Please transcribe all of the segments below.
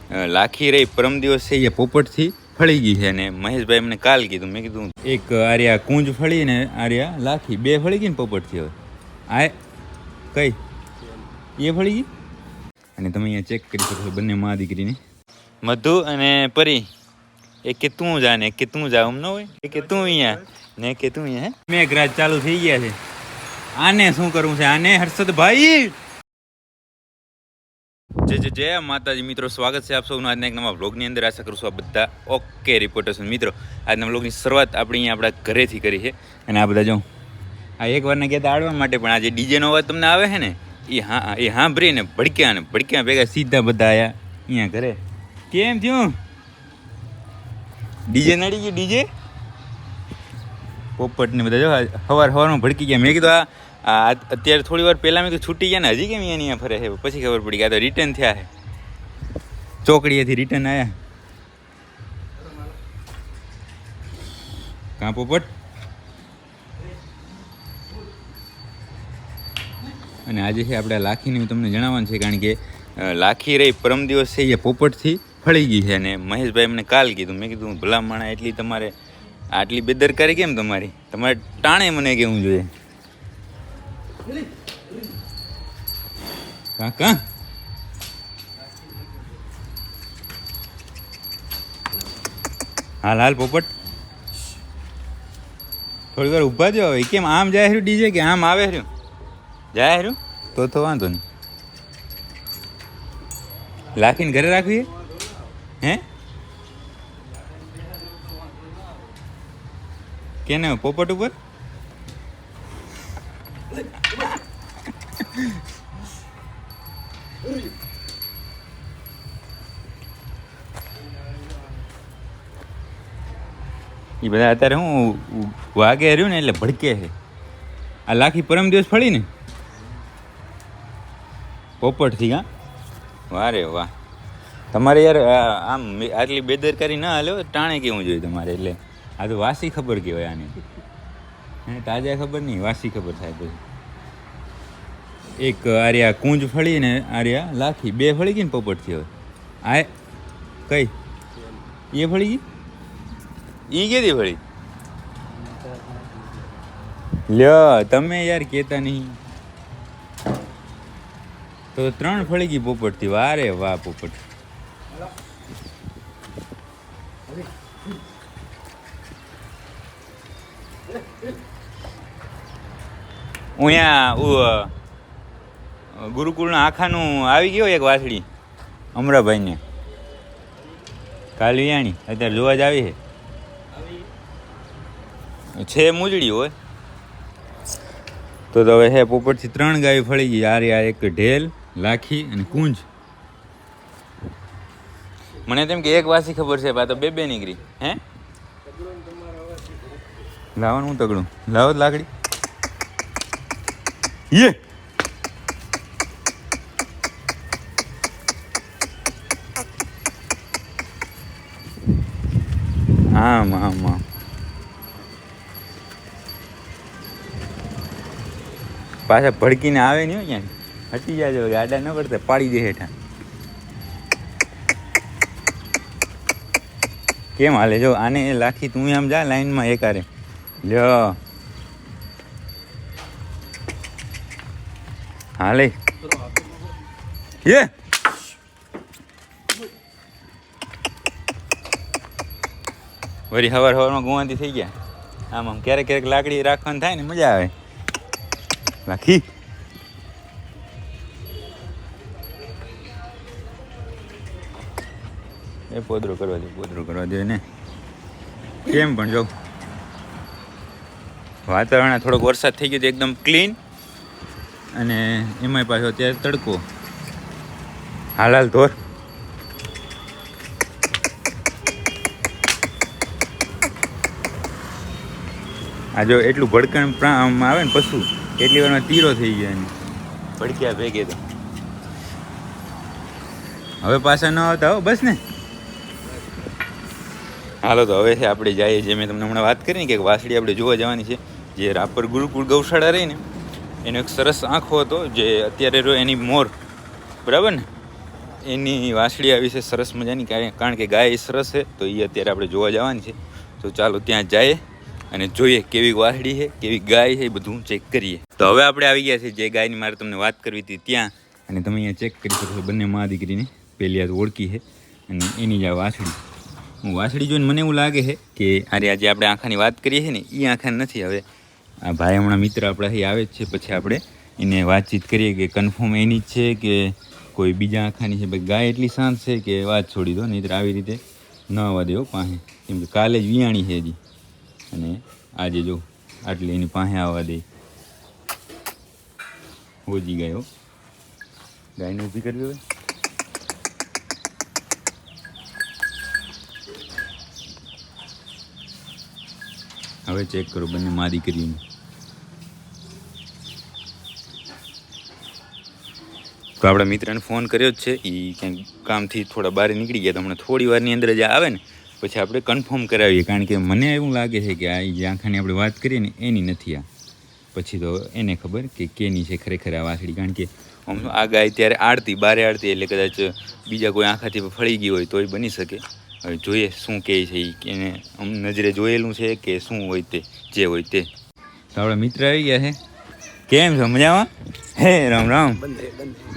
લાખી રહી પરમ દિવસ છે એ પોપટથી ફળી ગઈ છે. અને મહેશભાઈ મને કાલ કીધું, મેં કીધું એક આર્યા કુંજ ફળી ને આર્યા લાખી બે ફળી ગઈ ને પોપટથી. હવે આ કઈ એ ફળી ગઈ. અને તમે અહીંયા ચેક કરી શકો બંને મા દીકરીને, મધુ અને પરી. એક કે તું જા ને એક કે તું જા, એમ ન હોય. એક કે તું અહીંયા ને એક કે તું અહીંયા. મેઘરાજ ચાલુ થઈ ગયા છે. આને શું કરવું છે? આને હર્ષદભાઈ જય માતાજી મિત્રો, સ્વાગત છે આપ સૌનું આજના એક નવા વ્લોગની અંદર. આશા કરું છું આ બધા ઓકે રિપોર્ટર્સ. મિત્રો આજના વ્લોગની શરૂઆત આપણે અહીંયા આપણા ઘરેથી કરી છે. અને આ બધા જો આ એક વારના કહેતા આડવા માટે, પણ આજે ડીજેનો અવાજ તમને આવે છે ને એ સાંભળીને ભડક્યા ભેગા સીધા બધા આયા અહીંયા ઘરે. કેમ થયું? ડીજે નડી ગયું? ડીજે પોપટ ને બધા જો સવારમાં ભડકી ગયા. મેં કીધું આ અત્યારે થોડી વાર પહેલાં મેં કીધું છૂટી ગયા ને હજી કેમ અહીંયા ફરે છે? પછી ખબર પડી કે આ તો રિટર્ન થયા છે, ચોકડીએથી રિટર્ન આવ્યા. કાં પોપટ? અને આજે છે આપણે લાખીની તમને જણાવવાનું છે, કારણ કે લાખી રહી પરમ દિવસ છે એ પોપટથી ફળી ગઈ છે. અને મહેશભાઈ મને કાલ કીધું, મેં કીધું ભલા માણા એટલી તમારે આટલી બેદરકારી કેમ? તમારે ટાણે મને કેવું જોઈએ. કાકા હાલ પોપટ થોડી વાર ઊભા થયો. હવે કેમ આમ જાય રહ્યું ડીજે કે આમ આવે રહ્યું? જાય રહ્યું તો વાંધો નહીં. લાખીને ઘરે રાખવી હે? કેને પોપટ ઉપર? એ બધા અત્યારે હું વાગે રહ્યું ને એટલે ભડકે છે. આ લાખી પરમ દિવસ ફળી ને પોપટથી. હા વાહ રે વાહ. તમારે યાર આમ આટલી બેદરકારી ના હાલે, ટાણે કેવું જોઈએ તમારે. એટલે આ તો વાસી ખબર કહેવાય આને. હે તાજા ખબર નહીં, વાસી ખબર થાય. પછી એક આર્યા કુંજ ફળી ને આર્યા લાખી બે ફળી ગઈ ને પોપટથી. હવે આ કઈ એ ફળી ગઈ? ઈ કેદી ફળી? લ્યો તમે યાર કહેતા નહીં. તો 3 ફળી ગઈ પોપટથી. વાહ રે વાહ પોપટ. અહીંયા ગુરુકુળના આખાનું આવી ગયો એક વાસળી અમરાભાઈને કાલ વિયાણી. અત્યારે જોવા જ આવી છે મૂજડી હોય તો હવે હે પોપટથી 3 ગાય ફળી ગઈ. આ એક ઢેલ, લાખી અને કુંજ. મને તેમ કે એક વાસી ખબર છે, તો બે નીકળી. હે લાવવાનું હું તગડું લાવો લાકડી. યે આમ પાછા ભડકીને આવે નહીં હોય ક્યાં. હટી જાજો, ગાડા ન પડતા પાડી દે હેઠા. કેમ હાલે જો આને લાખી? તું આમ જા લાઈનમાં એક આરે લ્યો હાલે. યે વળી સવારમાં ગુવાંતી થઈ ગયા. આમ ક્યારેક લાકડી રાખવાની થાય ને મજા આવે. લાખી એ પોદરો કરવા દે ને. કેમ પણ જો વાતાવરણ થોડોક વરસાદ થઈ ગયો તો એકદમ ક્લીન. અને એમાંય પાછો અત્યારે તડકો. હાલ ધોર. આ જો એટલું ભડકણ આવે ને પશુ, એટલી વારમાં તીરો થઈ ગયા એને ભડક્યા ભેગે. તો હવે પાછા ન આવતા હો બસ ને. હાલો તો હવે છે આપણે જઈએ. જે મેં તમને હમણાં વાત કરી ને કે વાસળી આપણે જોવા જવાની છે. જે રાપર ગુરુકુળ ગૌશાળા રહી ને એનો એક સરસ આંખો હતો, જે અત્યારે રહ્યો એની મોર, બરાબર ને, એની વાછડી આવી છે સરસ મજાની, કારણ કે ગાય સરસ છે તો એ અત્યારે આપણે જોવા જવાની છે. તો ચાલો ત્યાં જઈએ અને જોઈએ કેવી વાછડી છે, કેવી ગાય છે, એ બધું ચેક કરીએ. તો હવે આપણે આવી ગયા છે જે ગાયની મારે તમને વાત કરવી હતી ત્યાં, અને તમે અહીંયા ચેક કરી શકો છો બંને મા દીકરીને પહેલી આ ઓળખી છે અને એની જ આ વાછડી. હું વાછડી જોઈને મને એવું લાગે છે કે આજે આપણે આંખાની વાત કરીએ છીએ ને એ આંખા નથી. હવે આ ભાઈ હમણાં મિત્ર આપણાથી આવે જ છે, પછી આપણે એને વાતચીત કરીએ કે કન્ફર્મ એની જ છે કે કોઈ બીજા આંખાની છે. ભાઈ ગાય એટલી શાંત છે કે વાત છોડી દો, નહીં તો આવી રીતે ન આવવા દેવો પાસે, કેમ કે કાલે જ વિયાણી છે હજી, અને આજે જો આટલી એની પાસે આવવા દે. હોજી ગાય, હો ગાયને ઊભી કરવી હોય. હવે ચેક કરો બંને મા દીકરીને. તો આપણા મિત્રને ફોન કર્યો જ છે, એ ક્યાંક કામથી થોડા બહાર નીકળી ગયા, તો હમણાં થોડી વારની અંદર જ આવે ને પછી આપણે કન્ફર્મ કરાવીએ. કારણ કે મને એવું લાગે છે કે આ જે આંખાની આપણે વાત કરીએ ને એની નથી આ. પછી તો એને ખબર કે કેની છે ખરેખર આ વાછડી. કારણ કે આમ આ ગાય ત્યારે આડતી બારે આડતી, એટલે કદાચ બીજા કોઈ આંખાથી ફળી ગઈ હોય તોય બની શકે. હવે જોઈએ શું કહે છે એ, એને આમ નજરે જોયેલું છે કે શું હોય તે, જે હોય તે. તો આપણા મિત્ર આવી ગયા છે. કેમ છો, મજામાં? હે રામ રામ.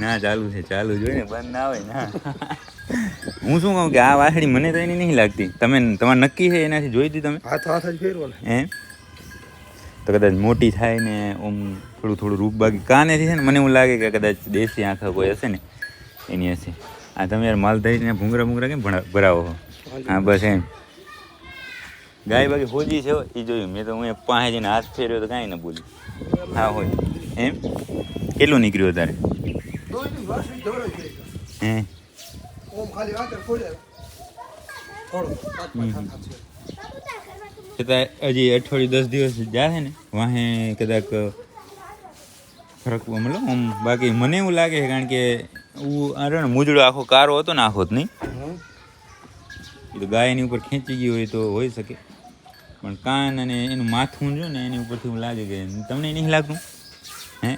ના ચાલુ છે, ચાલુ જોઈને બંધ ના આવે ના. હું શું કહું કે આ વાછડી મને તો એની નહીં લાગતી. તમારે નક્કી છે એનાથી જોઈ હતી તમે? હાથ જ ફેરવો એમ તો કદાચ મોટી થાય ને આમ થોડું રૂપ બાકી કાનેથી છે ને, મને એવું લાગે કે કદાચ દેશી આંખા કોઈ હશે ને એની હશે. આ તમે યાર માલધારીને ભૂંગરા કેમ ભરાવો છો? હા બસ એમ. ગાય બાકી હોજી છે એ જોયું મેં તો. હું પાસે જઈને હાથ ફેર્યો તો કાંઈ ન બોલી. હા હોય એમ. કેટલું નીકળ્યું તારે? હે છતાં હજી અઠવાડિયું 10 દિવસ જાય ને વાહે કદાચ ફરક મતલબ આમ. બાકી મને એવું લાગે છે કારણ કે અરે મૂજડો આખો કારો હતો ને આખો જ નહીં, એ તો ગાયની ઉપર ખેંચી ગઈ હોય તો હોઈ શકે. પણ કાન અને એનું માથું જો ને એની ઉપરથી એવું લાગે કે તમને નહીં લાગતું? હે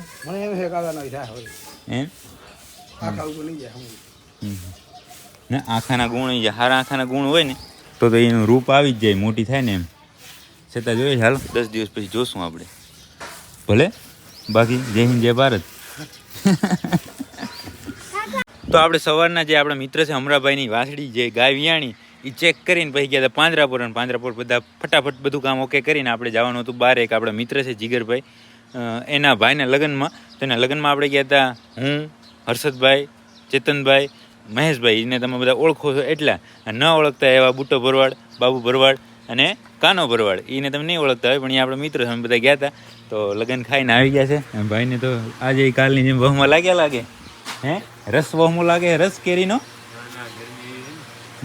એમ ના આંખાના ગુણ, હારા આંખાના ગુણ હોય ને તો એનું રૂપ આવી જ જાય, મોટી થાય ને એમ. છતાં જોઈએ હાલો 10 દિવસ પછી જોશું આપણે ભલે. બાકી જય હિન્દ જય ભારત. તો આપણે સવારના જે આપણા મિત્ર છે અમરાભાઈની વાછડી જે ગાય વિયાણી એ ચેક કરીને પછી ગયા હતા પાંજરાપોર. અને પાંજરાપોર બધા ફટાફટ બધું કામ ઓકે કરીને આપણે જવાનું હતું બહાર. એક આપણા મિત્ર છે જીગરભાઈ, એના ભાઈના લગ્નમાં. તો એના લગ્નમાં આપણે ગયા હતા હું, હર્ષદભાઈ, ચેતનભાઈ, મહેશભાઈ, એને તમે બધા ઓળખો છો એટલા. ન ઓળખતા એવા બુટ્ટો ભરવાડ, બાબુ ભરવાડ અને કાનો ભરવાડ, એને તમે નહીં ઓળખતા હોય પણ એ આપણા મિત્ર અમે બધા ગયા હતા. તો લગ્ન ખાઈને આવી ગયા છે. ભાઈને તો આજે કાલની જેમ વહમાં લાગે હે રસ વહમો લાગે, રસ કેરીનો.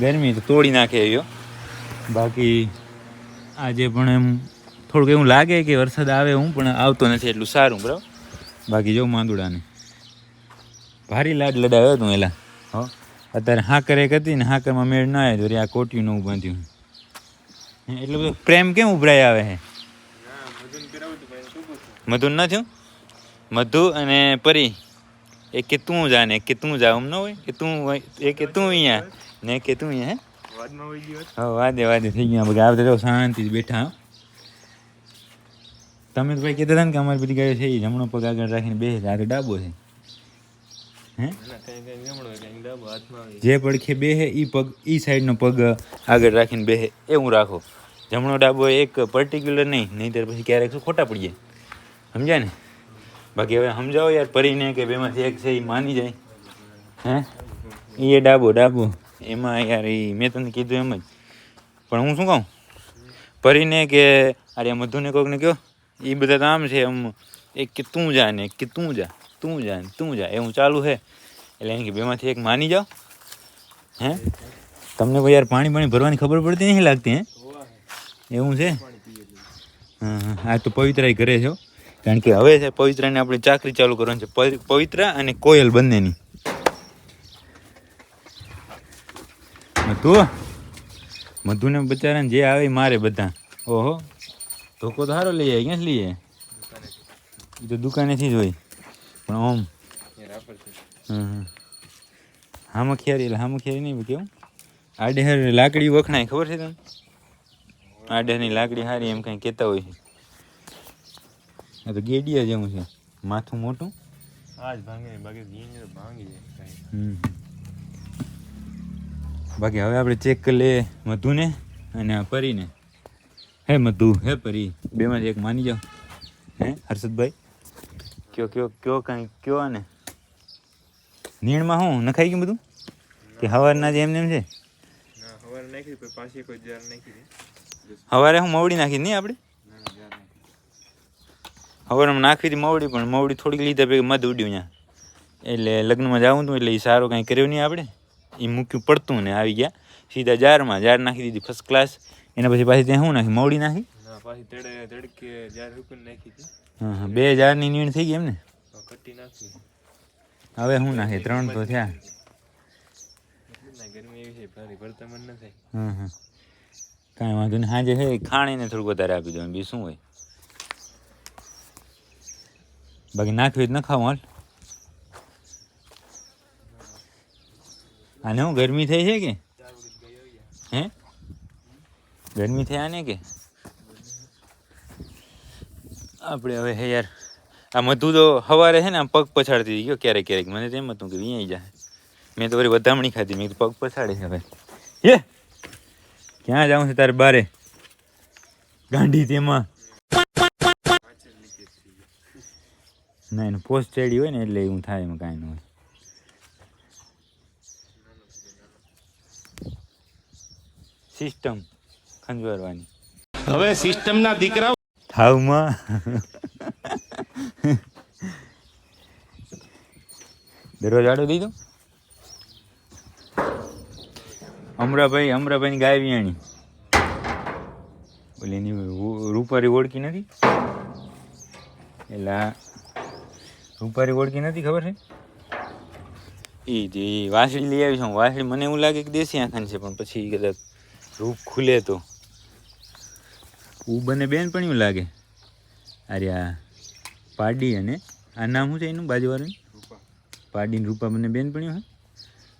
ગરમી તો તોડી નાખે એવો. બાકી આજે પણ એમ થોડુંક એવું લાગે કે વરસાદ આવે, હું પણ આવતો નથી એટલું સારું બરાબર. બાકી જો માંદુડાને ભારી લાડ લડાવ્યો તું એલા. હો અત્યારે હાકર એક હતી ને હાકરમાં મેળ ના આવે તો આ કોટિયું નવું બાંધ્યું. એટલું બધું પ્રેમ કેમ ઉભરાય આવે છે? મધુ ન થયું? મધુ અને પરી એક કે તું જા ને એક કે તું જા, એમ ન હોય કે તું હોય એક કે તું અહીંયા ને કે તું અહીંયા. હે વાદે થઈ ગયા બધા. આવતા તો શાંતિથી બેઠા. તમે તો ભાઈ કહેતા હતા ને કે અમારી બધી ગાયો છે એ જમણો પગ આગળ રાખીને બેસે છે, આ તો ડાબો છે. હે જે પડખે બેસે એ પગ એ સાઈડનો પગ આગળ રાખીને બેસે એવું રાખો. જમણો ડાબો એક પર્ટિક્યુલર નહીં તો પછી ક્યારેક શું ખોટા પડી જાય, સમજ્યા ને? બાકી હવે સમજાવો યાર પરીને કે બેમાંથી એક છે એ માની જાય. હે એ ડાબો એમાં યાર એ મેં તમને કીધું એમ જ. પણ હું શું કહું પરીને કે અરે મધુને કોકને કહો એ બધા તો આમ છે આમ, એક કે તું જા ને એક કે તું જા એવું ચાલુ છે. એટલે એમ કે બેમાંથી એક માની જાઓ. હે તમને કોઈ યાર પાણી ભરવાની ખબર પડતી નહીં લાગતી? હે એવું છે? હા આ તો પવિત્રા ઘરે છે, કારણ કે હવે છે પવિત્રાને આપણે ચાકરી ચાલુ કરવાની છે. પવિત્રા અને કોયલ બંનેની. મધુને બચારાને જે આવે મારે બધા. ઓહો ધોકો તો સારો લઈ જાય. ક્યાંથી લઈએ? એ તો દુકાનેથી જ હોય પણ ઓમ. હામખિયારી એટલે હામખિયારી નહીં કેવું આડેહર લાકડી વખણાય ખબર છે તમને આડેહરની લાકડી સારી એમ કંઈ કહેતા હોય છે આ તો ગેડિયા જેવું છે માથું મોટું આજ ભાંગે બાકી ભાંગી જાય બાકી હવે આપણે ચેક કરી લઈએ મધુને અને આ પરીને હે મધુ હે પરી બેમાંથી એક માની જાઓ હે હર્ષદભાઈ કયો કાંઈ કયો આને નીણમાં હું નખાઈ ગયું બધું કે હવારના જે એમને એમ છે સવારે નાખી પાછી કોઈ જાર નાખી સવારે હું મવડી નાખી નહીં આપણે સવારમાં નાખી હતી મવડી પણ મવડી થોડીક લીધા પછી મધ ઉડ્યું ત્યાં એટલે લગ્નમાં જવું હતું એટલે એ સારું કાંઈ કર્યું નહીં આપણે એ મૂક્યું પડતું ને આવી ગયા સીધા જારમાં જાર નાખી દીધી ફર્સ્ટ ક્લાસ એના પછી પાછી ત્યાં શું નાખી મવડી નાખી પાછી તડકે જાર હુકન નાખી હતી હા 2 જારની નીણ થઈ ગઈ એમ ને કટ્ટી નાખી હવે શું નાખે 3 તો થયા ગરમી એવી છે ભારી ભરતા મન ન થાય કાંઈ વાંધો નહીં સાંજે હે ખાણીને થોડુંક વધારે આપી દો બી શું હોય બાકી નાખવી જ ન ખાવું હાલ આને હું ગરમી થઈ છે કે હે ગરમી થઈ આને કે આપણે હવે હે યાર આ મધુ તો સવારે છે ને આમ પગ પછાડતી ગયો ક્યારેક ક્યારેક મને તો એમ હતું કે અહીંયા જાય મેં તો વળી વધામણી ખાધી મેં પગ પછાડે છે હવે એ ક્યાં જાઉં છે તારે બારે ગાંડી તેમાં ના એનું પોસ્ટ ચડી હોય ને એટલે એવું થાય એમાં કાંઈ ન હોય સિસ્ટમ ખંજવારવાની હવે સિસ્ટમના દીકરા થાવમાં દરરોજ આડો દીધો અમરાભાઈની ગાય વિયાણી ઓલી એની રૂપારી ઓળખી નથી એટલે રૂપારી ઓળખી નથી ખબર છે એ જે વાસળી લઈ આવી છું વાસળી મને એવું લાગે કે દેશી આંખની છે પણ પછી કદાચ રૂપ ખુલે તો બંને બેન પણ એવું લાગે અરે આ પાડી અને આ નામ શું છે એનું બાજુવાળું પાડી ને રૂપા બંને બેન પણ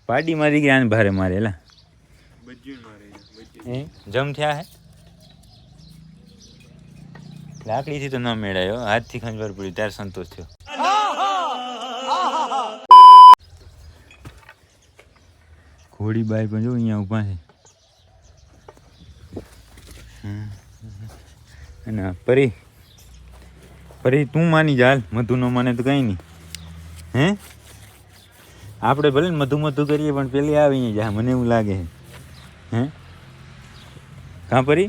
પાડી મારી ગયા આને ભારે મારે એલા જમ થયા હે લાકડીથી તો ન મેળાયો હાથથી ખંજવાર પડ્યું ત્યારે સંતોષ થયો ઘોડીબાઈ પણ જો અહીંયા ઊભા છે અને પરી તું માની જા મધુ નો માને તો કઈ નહીં હે આપણે ભલે ને મધુ કરીએ પણ પેલી આવી જા મને એવું લાગે છે હે કાં પરી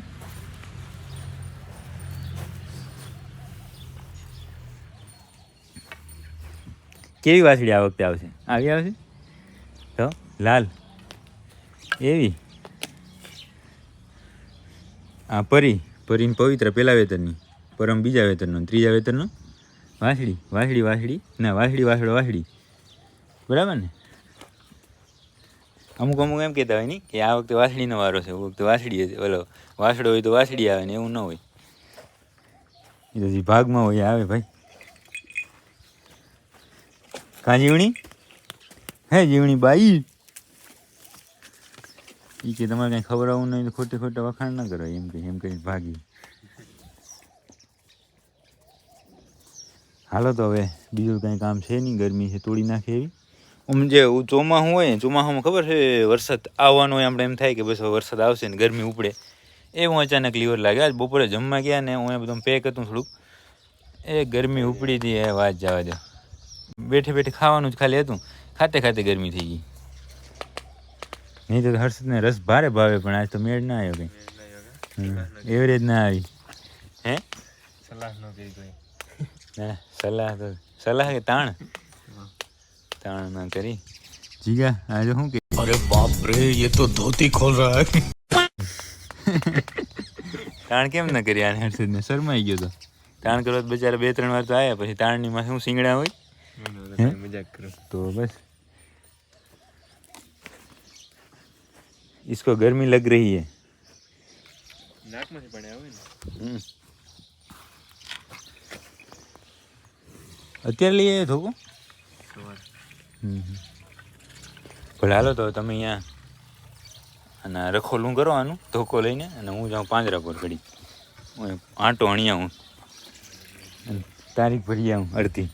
કેવી વાસળી આ વખતે આવશે આવશે તો લાલ એવી આ પરીને પવિત્ર પહેલા વેતરની પરમ બીજા વેતરનો ત્રીજા વેતરનો વાસળી ના વાસળી બરાબર ને અમુક એમ કહેતા હોય ને કે આ વખતે વાસળીનો વારો છે એ વખતે વાસળી ઓલો વાસળો હોય તો વાસળી આવે ને એવું ન હોય એ તો જે ભાગમાં હોય આવે ભાઈ કાં જીવણી હે જીવણી બાઈ એ કે તમારે કાંઈ ખબર આવું નહીં તો ખોટા વખાણ ના કરો એમ કહી ભાગી હાલો તો હવે બીજું કાંઈ કામ છે નહીં ગરમી છે તોડી નાખે એવી જે ચોમાસું હોય ને ચોમાસામાં ખબર છે વરસાદ આવવાનો હોય આપણે એમ થાય કે બસ વરસાદ આવશે ને ગરમી ઉપડે એવું અચાનક લીવર લાગે આજ બપોરે જમવા ગયા ને હું બધું પેક હતું થોડુંક એ ગરમી ઉપડી હતી એ વાત જવા દો બેઠે ખાવાનું જ ખાલી હતું ખાતે ગરમી થઈ ગઈ નહીં તો હર્ષદને રસ ભારે ભાવે પણ આજ તો મેળ ના આવ્યો કંઈ એવરેજ ના આવી હે સલાહ ન કરી કોઈ સલાહ કે તાણ ના કરી જીગા આજે શું કે અરે બાપ રે ये तो धोती खोल रहा है તાણ કેમ ના કરી આને હર્ષદને શરમાઈ ગયો તો તાણ કરવા બચારા 2-3 વાર તો આવ્યા પછી તાણની માં શું સિંગડા હોય મજાક કરો તો બસ इसको गर्मी लग रही है નાકમાંથી પાણી આવે ને અત્યારે લઈ આવ્યો થોકો ભલે હાલો તો તમે અહીંયા અને રખોલું કરો આનું ધોકો લઈને અને હું જાઉં પાંજરાપુર ઘડી હું આંટો હણી આવું અને તારીખ ભરી આવું અડધી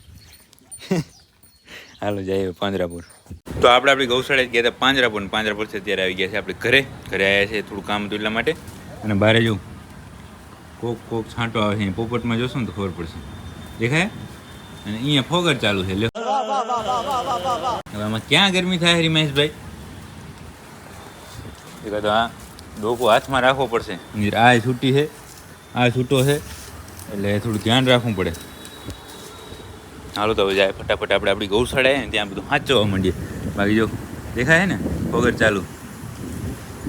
હાલો જાય પાંજરાપુર. તો આપણે આપણી ગૌશાળા ગયા હતા પાંજરાપુર ને પાંજરાપુરથી અત્યારે આવી ગયા છે આપણે ઘરે આવ્યા છે થોડું કામ હતું એટલા માટે. અને બહાર જો કોક છાંટો આવે છે પોપટમાં જોશો ને તો ખબર પડશે દેખાય. અને અહીંયા ફોગર ચાલુ છે લ્યો. હવે આમાં ક્યાં ગરમી થાય રિમેશભાઈ? તો આ ડોકો હાથમાં રાખવો પડશે. આ છૂટી છે આ છૂટો છે એટલે થોડું ધ્યાન રાખવું પડે. હાલો તો હવે જાય ફટાફટ આપણે આપણી ગૌશાળા ને ત્યાં બધું સાચવવા માંડીએ. બાકી જો દેખાય ને ફોગર ચાલુ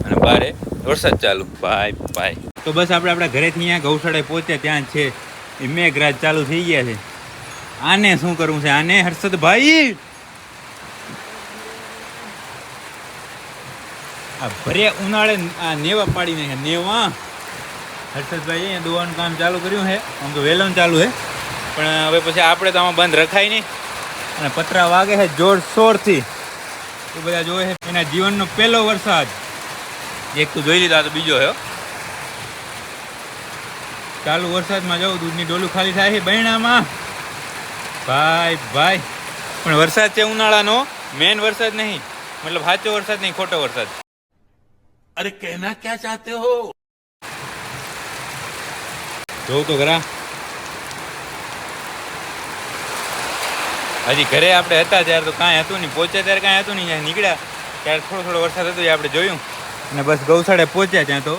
અને બારે વરસાદ ચાલુ. બાય. તો બસ આપણે આપણા ઘરેથી અહીંયા ગૌશાળાએ પહોંચ્યા ત્યાં છે એ મેઘરાજ ચાલુ થઈ ગયા છે. આને શું કરવું છે આને હર્ષદભાઈ? આ ભરે ઉનાળે આ નેવા પાડીને નેવા હર્ષદભાઈ અહીંયા દોવાનું કામ ચાલુ કર્યું છે. આમ તો વેલણ ચાલુ છે પણ હવે પછી આપણે તો આમાં બંધ રખાય નહીં. અને પતરા વાગે છે જોરશોરથી. એ બધા જોવે છે એના જીવનનો પહેલો વરસાદ. એક તો જોઈ લીધા તો બીજો છે. ચાલુ વરસાદમાં જાઉં દૂધની ડોલું ખાલી થાય છે બૈણામાં. ભાઈ પણ વરસાદ છે ઉનાળાનો, મેન વરસાદ નહીં, મતલબ સાચો વરસાદ નહીં, ખોટો વરસાદ. अरे कहना क्या चाहते हो? જોઉં તો ખરા. હજી ઘરે આપણે હતા ત્યારે તો કાંઈ હતું નહીં, પહોંચ્યા ત્યારે કાંઈ હતું નહીં. નીકળ્યા ત્યારે થોડો વરસાદ હતો એ આપણે જોયું અને બસ ગૌશાળે પહોંચ્યા ત્યાં તો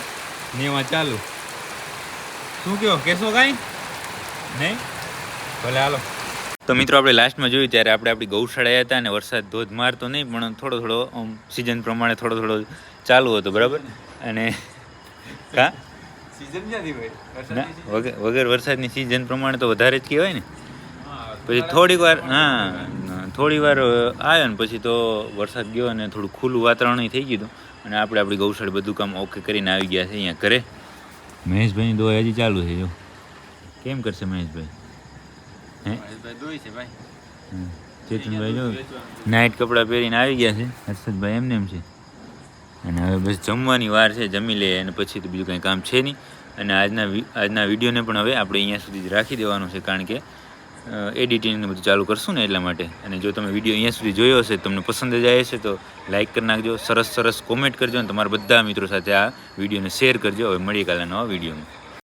નેવા ચાલુ. શું કહો, કહેશો કાંઈ નહીં? ભલે હાલો. તો મિત્રો આપણે લાસ્ટમાં જોયું ત્યારે આપણે આપણી ગૌશાળાએ હતા અને વરસાદ ધોધમાર તો નહીં પણ થોડો સિઝન પ્રમાણે થોડો ચાલુ હતો બરાબર. અને કા સીઝન ક્યાંથી હોય? વગર વરસાદની સિઝન પ્રમાણે તો વધારે જ કહેવાય ને. પછી થોડી વાર આવ્યો ને પછી તો વરસાદ ગયો અને થોડું ખુલ્લું વાતાવરણ થઈ ગયું હતું અને આપણે આપણી ગૌશાળા બધું કામ ઓકે કરીને આવી ગયા છે અહીંયા ઘરે. મહેશભાઈની દોઈ હજી ચાલુ છે. જો કેમ કરશે મહેશભાઈ? દોઈ છે ભાઈ. ચેતનભાઈ જો નાઇટ કપડાં પહેરીને આવી ગયા છે. હર્ષદભાઈ એમ છે. અને હવે બસ જમવાની વાર છે, જમી લે અને પછી તો બીજું કંઈ કામ છે નહીં. અને આજના વિડીયોને પણ હવે આપણે અહીંયા સુધી જ રાખી દેવાનું છે કારણ કે એડિટિંગને બધું ચાલુ કરશું ને એટલા માટે. અને જો તમે વિડીયો અહીંયા સુધી જોયો હશે તમને પસંદ જ આવે છે તો લાઇક કરી નાખજો, સરસ કોમેન્ટ કરજો અને તમારા બધા મિત્રો સાથે આ વિડીયોને શેર કરજો. હવે મળીએ કાલે નવા વિડીયોમાં.